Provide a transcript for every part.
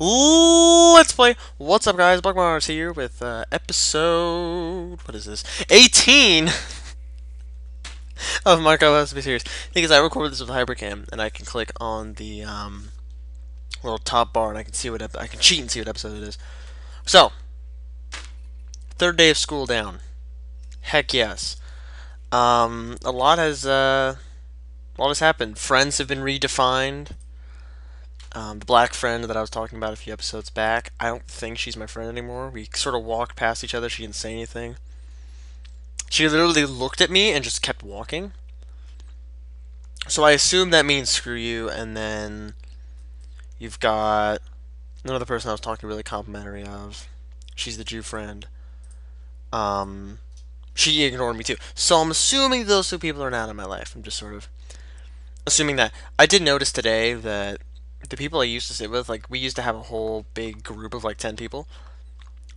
Let's play. What's up, guys? Buckmars here with episode. What is this? 18 of Minecraft Let's Be Serious. Because I recorded this with Hypercam, and I can click on the little top bar, and I can see I can cheat and see what episode it is. So, third day of school down. Heck yes. A lot has happened. Friends have been redefined. The black friend that I was talking about a few episodes back, I don't think she's my friend anymore. We sort of walked past each other. She didn't say anything. She literally looked at me and just kept walking. So I assume that means screw you. And then you've got another person I was talking really complimentary of. She's the Jew friend. Um, she ignored me too. So I'm assuming those two people are not in my life. I'm just sort of assuming that. I did notice today that the people I used to sit with, like, we used to have a whole big group of like 10 people.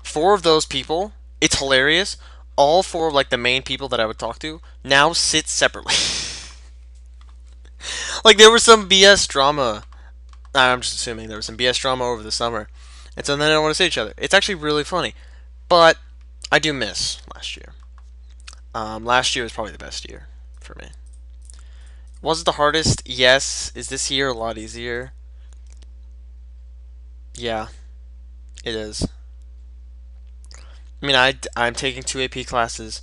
Four of those people, it's hilarious. All four of like the main people that I would talk to now sit separately. Like there was some BS drama. I'm just assuming there was some BS drama over the summer, and so then they don't want to see each other. It's actually really funny, but I do miss last year. Last year was probably the best year for me. Was it the hardest? Yes. Is this year a lot easier? Yeah, it is. I mean, I'm taking two AP classes.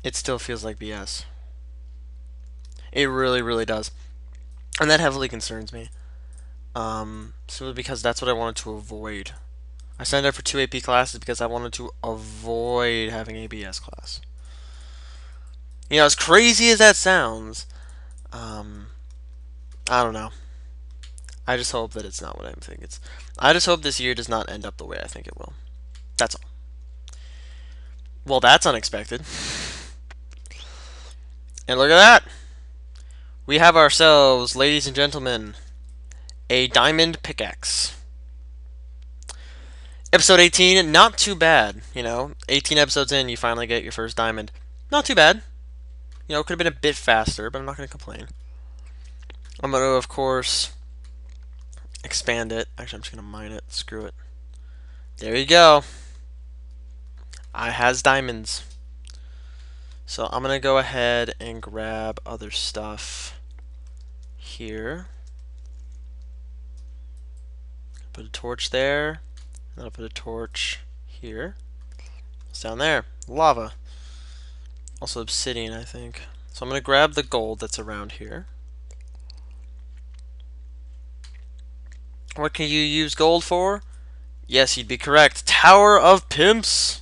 It still feels like BS. It really, really does, and that heavily concerns me. Simply because that's what I wanted to avoid. I signed up for two AP classes because I wanted to avoid having a BS class. You know, as crazy as that sounds, um, I don't know. I just hope that it's not what I think it's. I just hope this year does not end up the way I think it will. That's all. Well, that's unexpected. And look at that! We have ourselves, ladies and gentlemen, a diamond pickaxe. Episode 18, not too bad. 18 episodes in, you finally get your first diamond. Not too bad. It could have been a bit faster, but I'm not going to complain. I'm going to, of course, expand it. Actually, I'm just going to mine it. Screw it. There you go. I has diamonds. So I'm going to go ahead and grab other stuff here. Put a torch there. And I'll put a torch here. It's down there. Lava. Also obsidian, I think. So I'm going to grab the gold that's around here. What can you use gold for? Yes, you'd be correct. Tower of Pimps!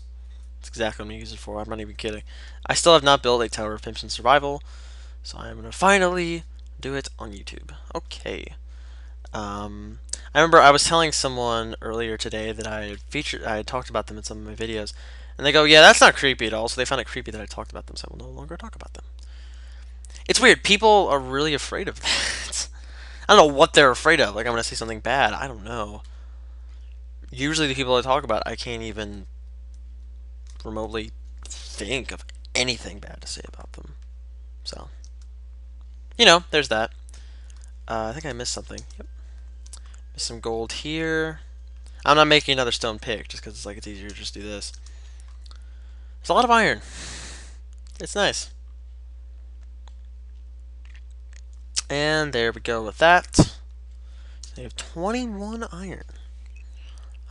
That's exactly what I'm going to use it for. I'm not even kidding. I still have not built a Tower of Pimps in survival, so I'm going to finally do it on YouTube. Okay. I remember I was telling someone earlier today that I had talked about them in some of my videos, and they go, yeah, that's not creepy at all, so they found it creepy that I talked about them, so I will no longer talk about them. It's weird. People are really afraid of that. I don't know what they're afraid of. Like, I'm going to say something bad. I don't know. Usually the people I talk about, I can't even remotely think of anything bad to say about them. So, there's that. I think I missed something. Yep. Missed some gold here. I'm not making another stone pick just because it's easier to just do this. There's a lot of iron. It's nice. And there we go with that. So we have 21 iron.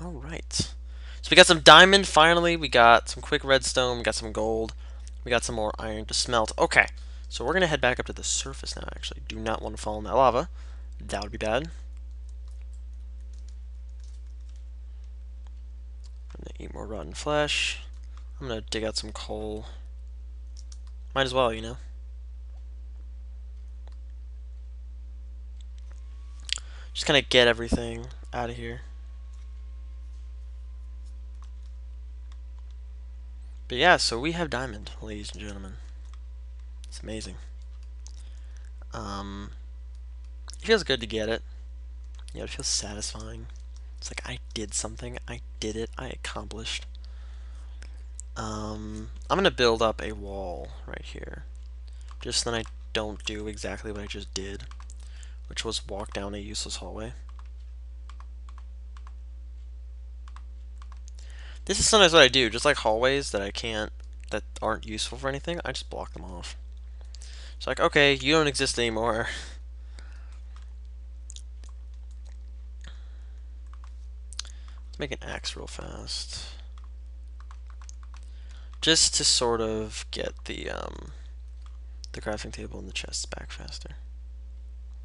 Alright. So we got some diamond finally. We got some quick redstone. We got some gold. We got some more iron to smelt. Okay. So we're going to head back up to the surface now, actually. Do not want to fall in that lava. That would be bad. I'm going to eat more rotten flesh. I'm going to dig out some coal. Might as well, Just kind of get everything out of here. But yeah, so we have diamond, ladies and gentlemen. It's amazing. It feels good to get it. Yeah, it feels satisfying. It's like I did something. I did it. I accomplished. I'm gonna build up a wall right here, just so then I don't do exactly what I just did, which was walk down a useless hallway. This is sometimes what I do, just like hallways that aren't useful for anything, I just block them off. It's like, okay, you don't exist anymore. Let's make an axe real fast. Just to sort of get the crafting table and the chests back faster.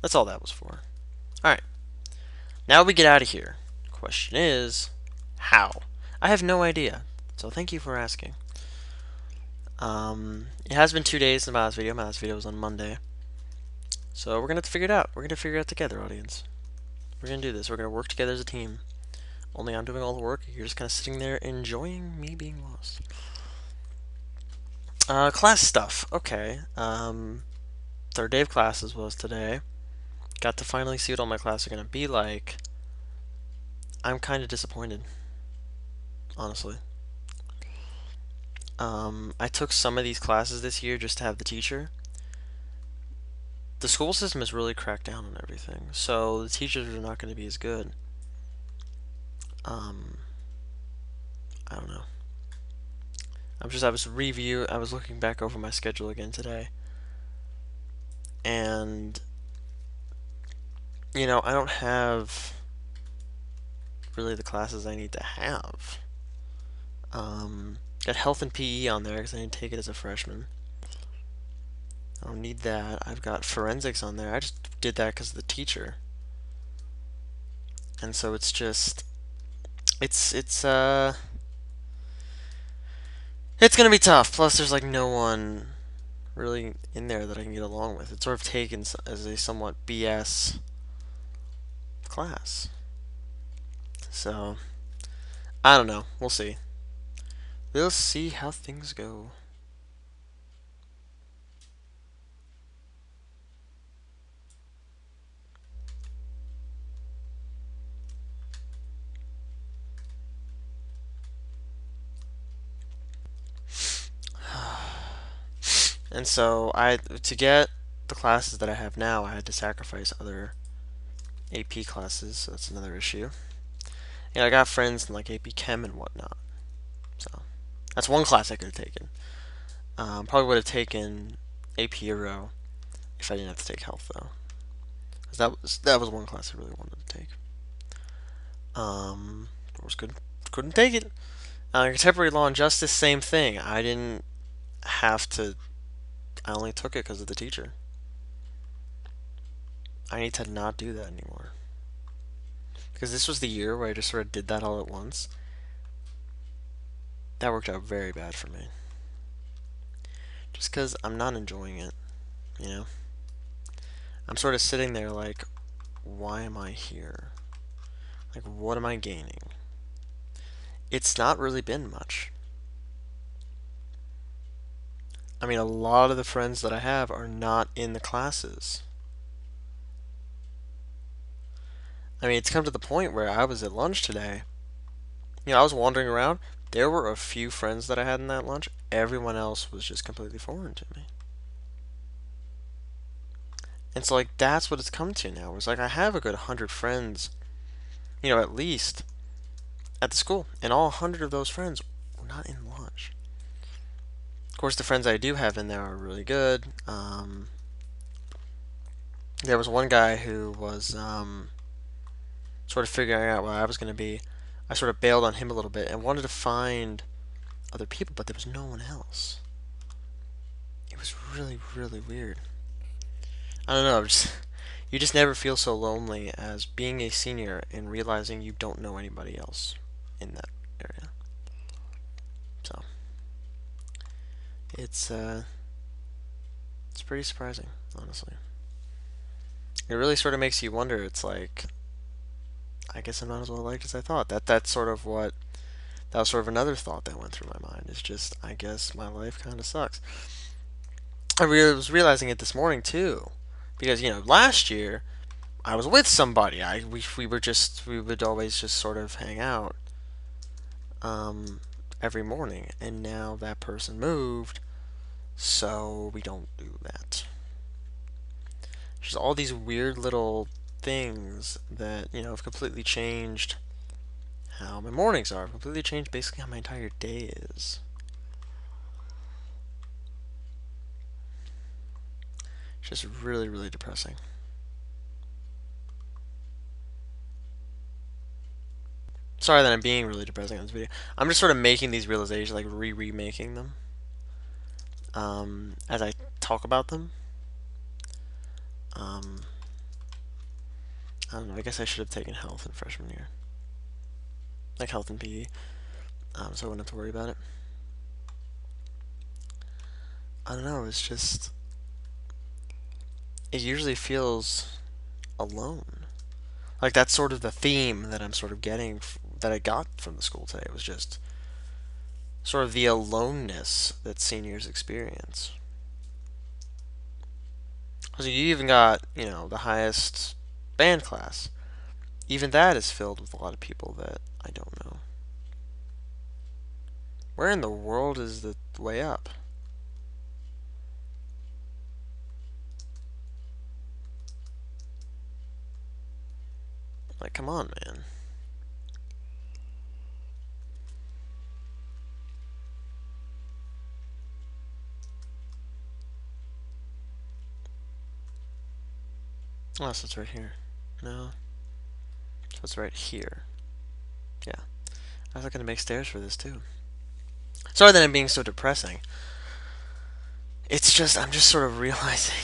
That's all that was for. Alright, now we get out of here. Question is, how? I have no idea, so thank you for asking. It has been 2 days since my last video. My last video was on Monday. So we're gonna have to figure it out. We're gonna figure it out together, audience. We're gonna do this. We're gonna work together as a team. Only I'm doing all the work. You're just kind of sitting there enjoying me being lost. Class stuff. Okay. Third day of classes was today. Got to finally see what all my classes are gonna be like. I'm kind of disappointed, honestly. I took some of these classes this year just to have the teacher. The school system has really cracked down on everything, so the teachers are not going to be as good. I don't know. I was looking back over my schedule again today, and I don't have really the classes I need to have. Got health and PE on there because I didn't take it as a freshman. I don't need that. I've got forensics on there. I just did that because of the teacher. And so it's just it's gonna be tough. Plus there's like no one really in there that I can get along with. It's sort of taken as a somewhat BS class. So I don't know. We'll see. We'll see how things go. And so to get the classes that I have now, I had to sacrifice other AP classes, so that's another issue. I got friends in like AP Chem and whatnot. So that's one class I could have taken. Probably would have taken AP Euro if I didn't have to take health though. 'Cause that was one class I really wanted to take. Of course couldn't take it. Contemporary Law and Justice, same thing. I didn't have to. I only took it because of the teacher. I need to not do that anymore. Because this was the year where I just sort of did that all at once. That worked out very bad for me. Just because I'm not enjoying it, you know? I'm sort of sitting there like, why am I here? Like, what am I gaining? It's not really been much. I mean, a lot of the friends that I have are not in the classes. I mean, it's come to the point where I was at lunch today. I was wandering around. There were a few friends that I had in that lunch. Everyone else was just completely foreign to me. And so, like, that's what it's come to now. It's like I have a good 100 friends, at least, at the school. And all 100 of those friends were not in lunch. Of course, the friends I do have in there are really good. There was one guy who was sort of figuring out where I was going to be. I sort of bailed on him a little bit and wanted to find other people, but there was no one else. It was really, really weird. I don't know, you just never feel so lonely as being a senior and realizing you don't know anybody else in that area. So it's pretty surprising, honestly. It really sort of makes you wonder. It's like, I guess I'm not as well liked as I thought. That was sort of another thought that went through my mind. Is just, I guess my life kind of sucks. I was realizing it this morning too, because last year I was with somebody. We would always just sort of hang out every morning, and now that person moved, so we don't do that. Just all these weird little things that have completely changed how my mornings are. I've completely changed basically how my entire day is. It's just really, really depressing. Sorry that I'm being really depressing on this video. I'm just sort of making these realizations, like remaking them, as I talk about them. Um, I don't know. I guess I should have taken health in freshman year, like health and PE, so I wouldn't have to worry about it. I don't know. It's just it usually feels alone. Like that's sort of the theme that I'm sort of getting that I got from the school today. It was just sort of the aloneness that seniors experience. So you even got, the highest band class. Even that is filled with a lot of people that I don't know. Where in the world is the way up? Like, come on, man. Oh, so it's right here. No. So it's right here. Yeah. I was looking to make stairs for this, too. Sorry that I'm being so depressing. It's just, I'm just sort of realizing.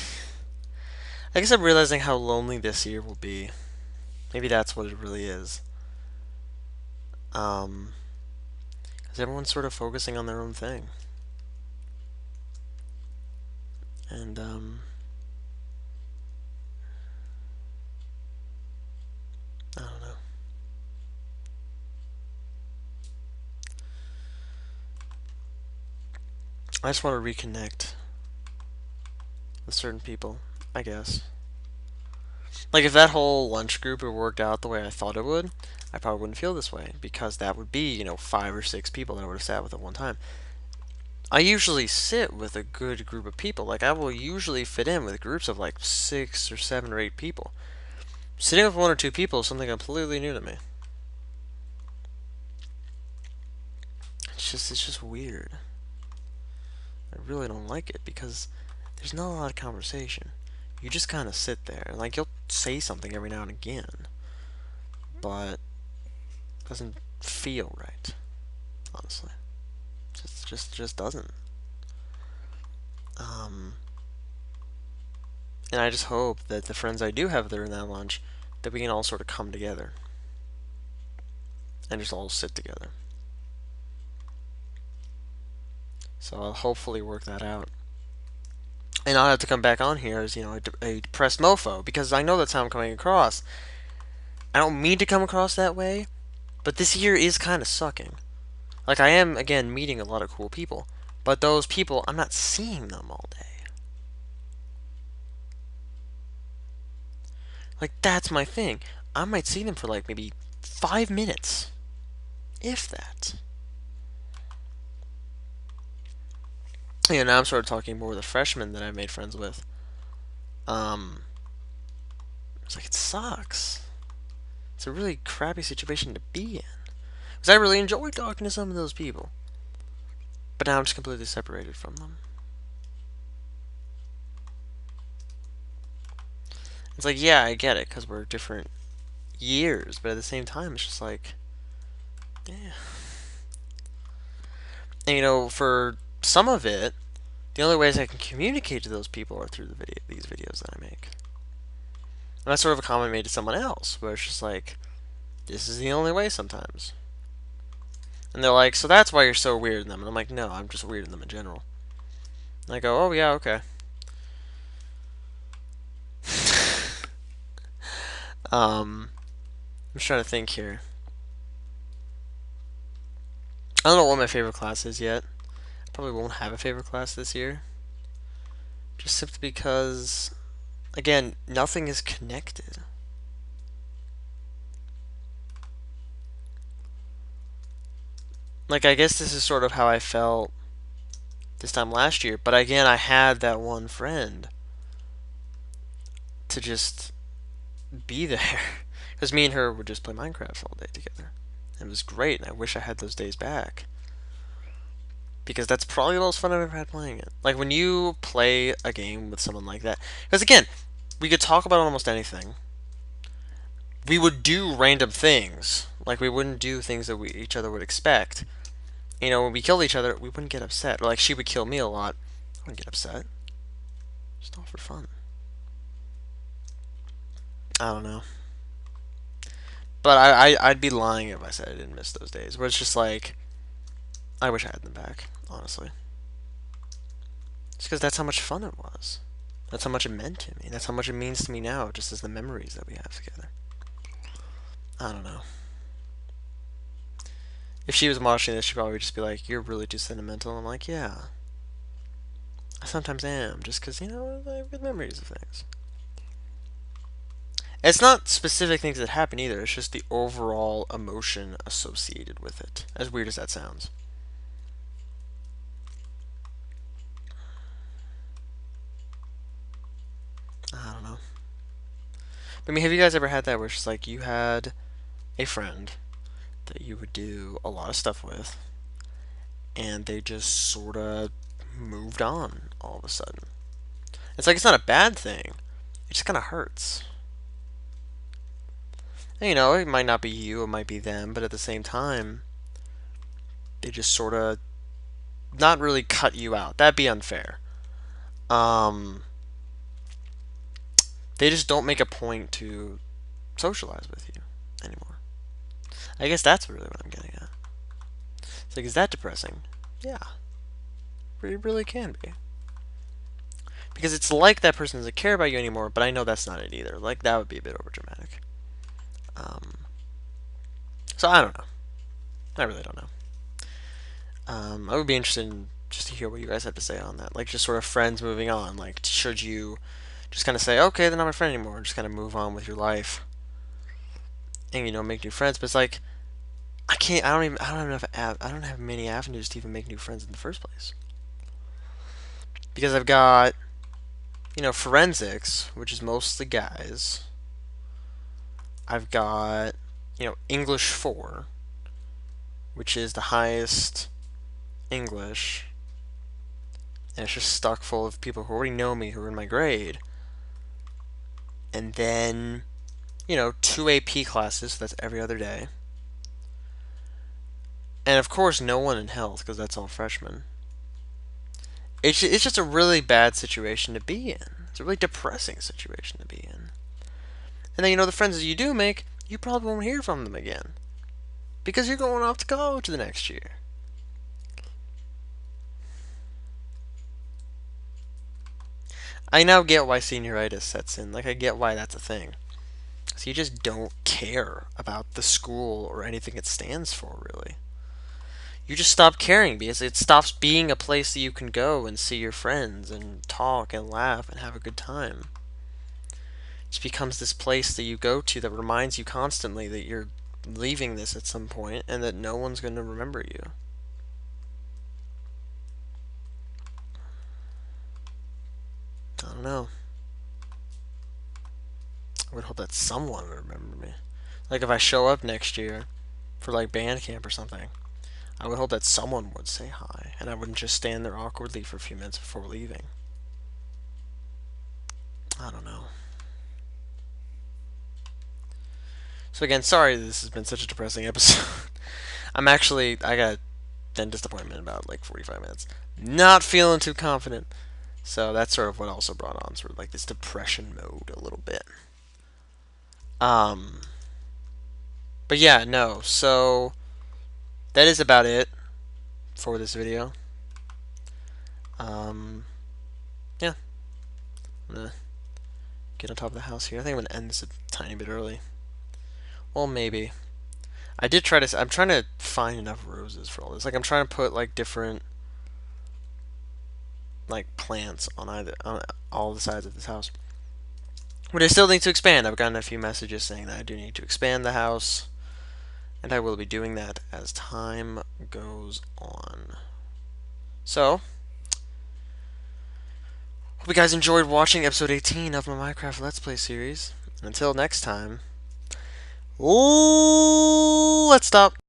I guess I'm realizing how lonely this year will be. Maybe that's what it really is. Because everyone's sort of focusing on their own thing. And, I don't know. I just want to reconnect with certain people, I guess. Like, if that whole lunch group had worked out the way I thought it would, I probably wouldn't feel this way, because that would be, 5 or 6 people that I would have sat with at one time. I usually sit with a good group of people. Like, I will usually fit in with groups of, 6 or 7 or 8 people. Sitting with 1 or 2 people is something completely new to me. It's just weird. I really don't like it, because there's not a lot of conversation. You just kind of sit there, and, you'll say something every now and again, but it doesn't feel right, honestly. Just doesn't. And I just hope that the friends I do have there in that lunch, that we can all sort of come together and just all sit together. So I'll hopefully work that out. And I'll have to come back on here as, a depressed mofo, because I know that's how I'm coming across. I don't mean to come across that way, but this year is kind of sucking. Like, I am, again, meeting a lot of cool people, but those people, I'm not seeing them all day. Like, that's my thing. I might see them for, maybe 5 minutes. If that. Now I'm sort of talking more with the freshmen that I've made friends with. It's like, it sucks. It's a really crappy situation to be in. Because I really enjoyed talking to some of those people. But now I'm just completely separated from them. It's like, yeah, I get it, because we're different years, but at the same time, it's just like, yeah. And for some of it, the only ways I can communicate to those people are through these videos that I make. And that's sort of a comment made to someone else, where it's just like, this is the only way sometimes. And they're like, so that's why you're so weird in them. And I'm like, no, I'm just weird in them in general. And I go, oh yeah, okay. I'm just trying to think here. I don't know what my favorite class is yet. I probably won't have a favorite class this year. Just simply because, again, nothing is connected. Like, I guess this is sort of how I felt this time last year. But again, I had that one friend to just be there. Because me and her would just play Minecraft all day together. It was great, and I wish I had those days back. Because that's probably the most fun I've ever had playing it. Like when you play a game with someone like that. Because again, we could talk about almost anything. We would do random things. Like we wouldn't do things that we each other would expect. You know, when we killed each other, we wouldn't get upset. Or like she would kill me a lot. I wouldn't get upset. Just all for fun. I don't know. But I'd be lying if I said I didn't miss those days. Where it's just like, I wish I had them back, honestly. Just because that's how much fun it was. That's how much it meant to me. That's how much it means to me now, just as the memories that we have together. I don't know. If she was watching this, she'd probably just be like, "You're really too sentimental." I'm like, "Yeah, I sometimes am, just because, I have good memories of things." It's not specific things that happen either, it's just the overall emotion associated with it. As weird as that sounds. I don't know. I mean, have you guys ever had that where it's just like you had a friend that you would do a lot of stuff with, and they just sort of moved on all of a sudden? It's like it's not a bad thing, it just kind of hurts. And, it might not be you, it might be them, but at the same time, they just sort of not really cut you out. That'd be unfair. Um, they just don't make a point to socialize with you anymore. I guess that's really what I'm getting at. It's like, is that depressing? Yeah, it really can be. Because it's like that person doesn't care about you anymore, but I know that's not it either. Like, that would be a bit overdramatic. Um, so I don't know. I really don't know. I would be interested in just to hear what you guys have to say on that. Like, just sort of friends moving on. Like, should you just kind of say, okay, they're not my friend anymore, and just kind of move on with your life, and make new friends? But it's like, I can't. I don't have enough. I don't have many avenues to even make new friends in the first place. Because I've got, forensics, which is mostly guys. I've got, English 4, which is the highest English, and it's just stuck full of people who already know me, who are in my grade. And then, 2 AP classes, so that's every other day. And of course, no one in health, because that's all freshmen. It's just a really bad situation to be in. It's a really depressing situation to be in. And then, the friends that you do make, you probably won't hear from them again. Because you're going off to college the next year. I now get why senioritis sets in. Like, I get why that's a thing. So you just don't care about the school or anything it stands for, really. You just stop caring because it stops being a place that you can go and see your friends and talk and laugh and have a good time. It just becomes this place that you go to that reminds you constantly that you're leaving this at some point and that no one's going to remember you. I don't know. I would hope that someone would remember me. Like if I show up next year for like band camp or something, I would hope that someone would say hi and I wouldn't just stand there awkwardly for a few minutes before leaving. I don't know. So again, sorry this has been such a depressing episode. I got a dentist appointment in about like 45 minutes. Not feeling too confident. So that's sort of what also brought on sort of like this depression mode a little bit. Um, but yeah, no. So that is about it for this video. Yeah, I'm gonna get on top of the house here. I think I'm gonna end this a tiny bit early. Well, maybe. I did try to. I'm trying to find enough roses for all this. Like I'm trying to put like different like plants on all the sides of this house. But I still need to expand. I've gotten a few messages saying that I do need to expand the house, and I will be doing that as time goes on. So, hope you guys enjoyed watching episode 18 of my Minecraft Let's Play series. And until next time, let's stop.